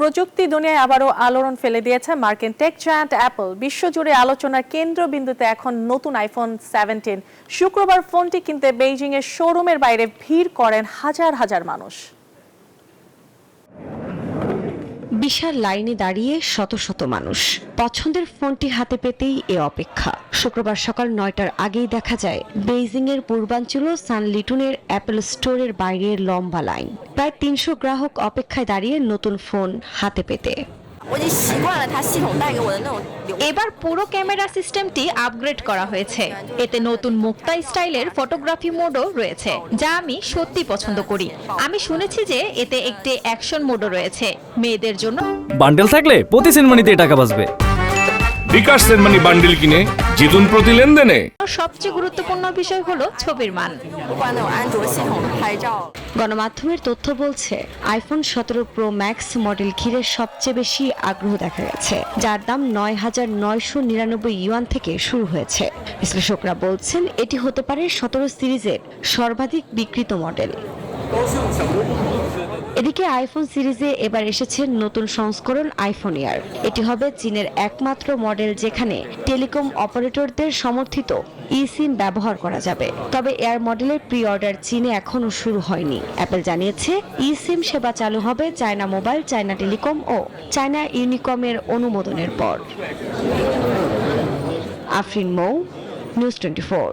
প্রযুক্তি দুনিয়ায় আবারও আলোড়ন ফেলে দিয়েছে মার্কিন টেক জায়ান্ট অ্যাপল। বিশ্বজুড়ে আলোচনার কেন্দ্রবিন্দুতে এখন নতুন আইফোন 17। শুক্রবার ফোনটি কিনতে বেইজিং এর শোরুমের বাইরে ভিড় করেন হাজার হাজার মানুষ। বিশাল লাইনে দাঁড়িয়ে শত শত মানুষ পছন্দের ফোনটি হাতে পেতেই এ অপেক্ষা। শুক্রবার সকাল 9টার আগেই দেখা যায় বেইজিং এর পূর্বাঞ্চল সান লিটুনের অ্যাপল স্টোরের বাইরে লম্বা লাইন। প্রায় 300 গ্রাহক অপেক্ষায় দাঁড়িয়ে নতুন ফোন হাতে পেতে। এবার পুরো ক্যামেরা সিস্টেমটি আপগ্রেড করা হয়েছে। এতে নতুন মুক্তা স্টাইলের ফটোগ্রাফি মোডও রয়েছে, যা আমি সত্যি পছন্দ করি। আমি শুনেছি যে এতে একটি অ্যাকশন মোডও রয়েছে মেয়েদের জন্য। বান্ডেল থাকলে প্রতি সেনমানিতে টাকা বাঁচবে। বিকাশ সেনমানি বান্ডেল কিনে জিতুন প্রতি লেনদেনে। সবচেয়ে গুরুত্বপূর্ণ বিষয় হলো ছবির মান। গণমাধ্যমের তথ্য বলছে আইফোন 17 প্রো ম্যাক্স মডেল ঘিরে সবচেয়ে বেশি আগ্রহ দেখা গেছে, যার দাম 9,999 ইউয়ান থেকে শুরু হয়েছে। বিশ্লেষকরা বলছেন এটি হতে পারে 17 সিরিজের সর্বাধিক বিক্রিত মডেল। এদিকে আইফোন সিরিজে এবার এসেছে নতুন সংস্করণ আইফোন এয়ার। এটি হবে চীনের একমাত্র মডেল যেখানে টেলিকম অপারেটরদের সমর্থিত ই-সিম ব্যবহার করা যাবে। তবে এয়ার মডেলের প্রি অর্ডার চীনে এখনও শুরু হয়নি। অ্যাপল জানিয়েছে ই-সিম সেবা চালু হবে চায়না মোবাইল, চায়না টেলিকম ও চায়না ইউনিকমের অনুমোদনের পর। আফরিন মৌ, নিউজ 24।